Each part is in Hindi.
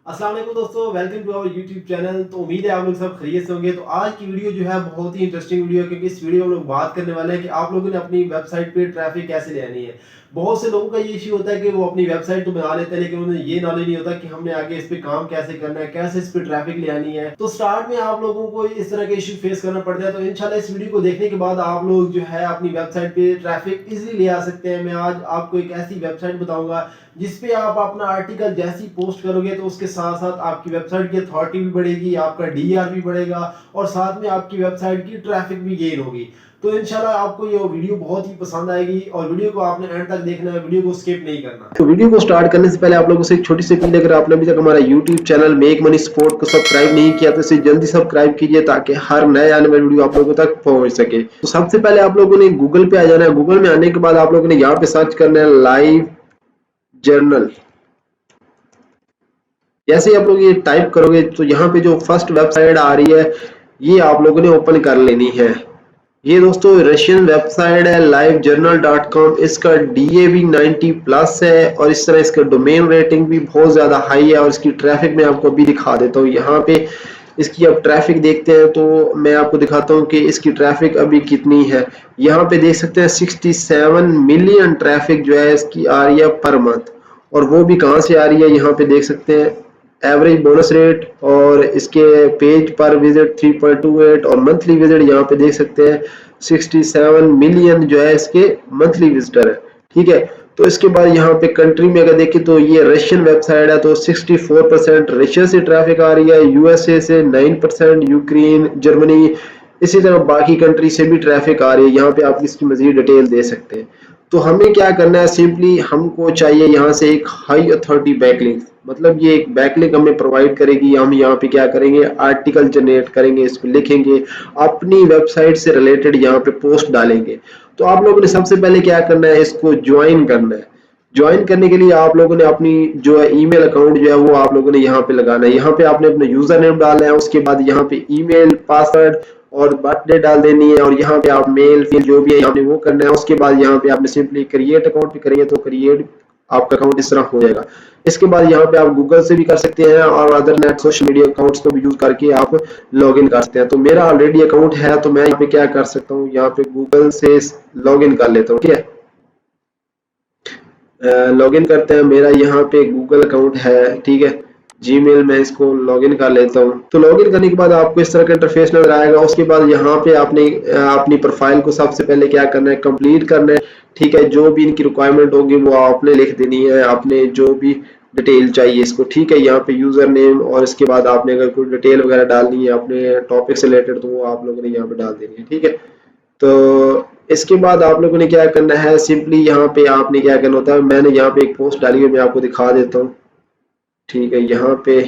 अस्सलाम वालेकुम दोस्तों, welcome to our YouTube channel. तो उम्मीद है आप लोग सब खैरियत से होंगे। तो आज की वीडियो जो है बहुत ही इंटरेस्टिंग वीडियो है, क्योंकि इस वीडियो में हम लोग बात करने वाले हैं कि आप लोगों ने अपनी वेबसाइट पे ट्रैफिक कैसे ले आनी है। बहुत से लोगों का ये इश्यू होता है कि वो अपनी वेबसाइट तो बना लेते हैं, लेकिन उन्हें ये नॉलेज नहीं होता कि हमने आगे इस पे काम कैसे करना है, कैसे इस पे ट्रैफिक ले आनी है। तो स्टार्ट में आप लोगों को इस तरह के इश्यू फेस करना पड़ता है। तो इंशाल्लाह इस वीडियो को देखने के बाद आप लोग जो है अपनी वेबसाइट पे ट्रैफिक इजीली ले आ सकते हैं। मैं आज आपको एक ऐसी वेबसाइट बताऊंगा जिसपे आप अपना आर्टिकल जैसी पोस्ट करोगे तो उसके साथ साथ आपकी वेबसाइट की अथॉरिटी भी बढ़ेगी, आपका डीआर भी बढ़ेगा और साथ में आपकी वेबसाइट की ट्रैफिक भी गेन होगी। तो इंशाल्लाह आपको ये वीडियो बहुत ही पसंद आएगी और वीडियो को आपने एंड तक देखना है, वीडियो को स्किप नहीं करना। तो वीडियो को स्टार्ट करने से पहले आप लोगों से एक छोटी सी अपील, अगर आपने अभी तक हमारा YouTube channel make money support को सब्सक्राइब नहीं किया तो इसे जल्दी सब्सक्राइब कीजिए ताकि हर नए आने वाली वीडियो आप लोगों तक पहुंच सके। तो सबसे पहले आप लोगों ने गूगल पे आ जाना है। गूगल में आने के बाद आप लोगों ने यहाँ पे सर्च करना है लाइव जर्नल। जैसे आप लोग ये टाइप करोगे तो यहाँ पे जो फर्स्ट वेबसाइट आ रही है ये आप लोगों ने ओपन कर लेनी है। ये दोस्तों रशियन वेबसाइट है livejournal.com। इसका DAV 90+ है और इस तरह इसका डोमेन रेटिंग भी बहुत ज़्यादा हाई है और इसकी ट्रैफिक मैं आपको अभी दिखा देता हूँ। यहाँ पे इसकी अब ट्रैफिक देखते हैं तो मैं आपको दिखाता हूँ कि इसकी ट्रैफिक अभी कितनी है। यहाँ पे देख सकते हैं 67 मिलियन ट्रैफिक जो है इसकी आ रही है पर मंथ। और वो भी कहाँ से आ रही है, यहाँ पे देख सकते हैं एवरेज बोनस रेट और इसके पेज पर विजिट 3.28 और मंथली विजिट यहाँ पे देख सकते हैं 67 मिलियन जो है इसके मंथली विजिटर है। ठीक है, तो इसके बाद यहाँ पे कंट्री में अगर देखें तो ये रशियन वेबसाइट है तो 64% रशिया से ट्रैफिक आ रही है, यूएसए से 9%, यूक्रेन, जर्मनी, इसी तरह बाकी कंट्री से भी ट्रैफिक आ रही है। यहाँ पे आप इसकी मजीद डिटेल दे सकते हैं। तो हमें क्या करना है, सिंपली हमको चाहिए यहाँ से एक हाई अथॉरिटी बैकलिंक। मतलब ये एक बैकलिंक हमें प्रोवाइड करेगी। हम यहाँ पे क्या करेंगे, आर्टिकल जनरेट करेंगे, इसको लिखेंगे, अपनी वेबसाइट से रिलेटेड यहाँ पे पोस्ट डालेंगे। तो आप लोगों ने सबसे पहले क्या करना है, इसको ज्वाइन करना है। ज्वाइन करने के लिए आप लोगों ने अपनी जो है ईमेल अकाउंट जो है वो आप लोगों ने यहाँ पे लगाना है। यहाँ पे आपने अपना यूजर नेम डालना है, उसके बाद यहाँ पे ईमेल, पासवर्ड और बर्थडे डाल देनी है और यहाँ पे आप मेल फील जो भी है आपने वो करना है। उसके बाद यहाँ पे आपने सिंपली क्रिएट अकाउंट भी करेंगे तो क्रिएट आपका अकाउंट इस तरह हो जाएगा। इसके बाद यहाँ पे आप गूगल से भी कर सकते हैं और other net social media accounts को भी यूज करके आप लॉग इन कर सकते हैं। तो मेरा ऑलरेडी अकाउंट है तो मैं यहाँ पे क्या कर सकता हूँ, यहाँ पे गूगल से लॉग इन कर लेता हूँ। ठीक है, लॉगिन करते हैं। मेरा यहाँ पे गूगल अकाउंट है, ठीक है, जीमेल में इसको लॉगिन कर लेता हूँ। तो लॉगिन करने के बाद आपको इस तरह का इंटरफेस नजर आएगा। उसके बाद यहाँ पे आपने अपनी प्रोफाइल को सबसे पहले क्या करना है, कंप्लीट करना है। ठीक है, जो भी इनकी रिक्वायरमेंट होगी वो आपने लिख देनी है, आपने जो भी डिटेल चाहिए इसको। ठीक है, यहाँ पे यूजर नेम और इसके बाद आपने अगर कोई डिटेल वगैरह डालनी है अपने टॉपिक से रिलेटेड तो वो आप लोगों ने यहाँ पे डाल देनी है। ठीक है, तो इसके बाद आप लोगों ने क्या करना है, सिंपली यहाँ पे आपने क्या करना होता है, मैंने यहाँ पे एक पोस्ट डाली है, मैं आपको दिखा देता हूँ। ठीक है, यहाँ पे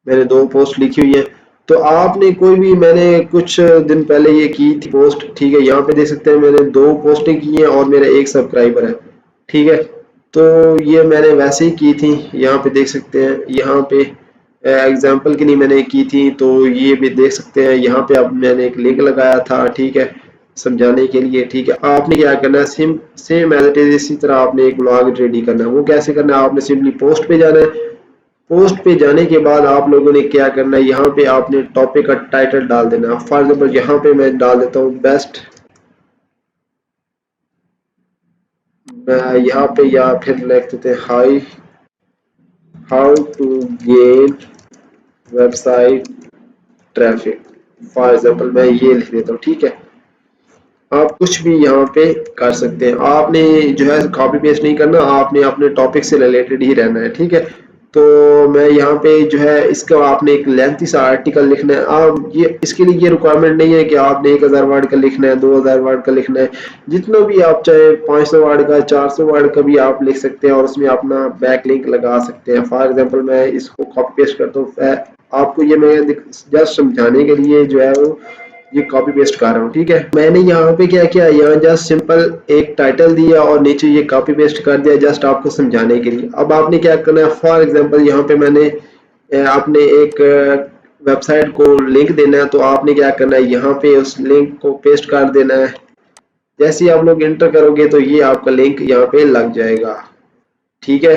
मैंने 2 पोस्ट लिखी हुई है। तो आपने कोई भी, मैंने कुछ दिन पहले ये की थी पोस्ट। ठीक है, यहाँ पे देख सकते हैं मैंने 2 पोस्टें की हैं और मेरा 1 सब्सक्राइबर है। ठीक है, तो ये मैंने वैसे ही की थी, यहाँ पे देख सकते हैं। यहाँ पे एग्जाम्पल के लिए मैंने की थी तो ये भी देख सकते हैं। यहाँ पे अब मैंने एक लिंक लगाया था, ठीक है, समझाने के लिए। ठीक है, आपने क्या करना है, सेम एज इट इज इसी तरह आपने एक ब्लॉग रेडी करना है। वो कैसे करना है, आपने सिंपली पोस्ट पे जाना है। पोस्ट पे जाने के बाद आप लोगों ने क्या करना है, यहाँ पे आपने टॉपिक का टाइटल डाल देना है। फॉर एग्जाम्पल यहाँ पे मैं डाल देता हूँ बेस्ट, यहाँ पे या फिर लिख देते हैं how to gain website traffic. For example मैं ये लिख देता हूँ। ठीक है, आप कुछ भी यहाँ पे कर सकते हैं। आपने जो है कॉपी पेस्ट नहीं करना, आपने अपने टॉपिक से रिलेटेड ही रहना है। ठीक है, तो मैं यहाँ पे जो है इसका आपने एक लेंथी सा आर्टिकल लिखना है। आप ये इसके लिए ये रिक्वायरमेंट नहीं है कि आपने 1000 वर्ड का लिखना है, 2000 वर्ड का लिखना है। जितना भी आप चाहे 500 वर्ड का, 400 वर्ड का भी आप लिख सकते हैं और उसमें अपना बैक लिंक लगा सकते हैं। फॉर एग्जाम्पल मैं इसको कॉपी पेस्ट करता हूँ, आपको ये मैं जस्ट समझाने के लिए जो है वो ये कॉपी पेस्ट कर रहा हूँ। ठीक है, मैंने यहाँ पे क्या किया, यहाँ जस्ट सिंपल एक टाइटल दिया और नीचे ये कॉपी पेस्ट कर दिया जस्ट आपको समझाने के लिए। अब आपने क्या करना है, फॉर एग्जांपल यहाँ पे मैंने आपने एक वेबसाइट को लिंक देना है तो आपने क्या करना है, यहाँ पे उस लिंक को पेस्ट कर देना है। जैसे ही आप लोग एंटर करोगे तो ये आपका लिंक यहाँ पे लग जाएगा। ठीक है,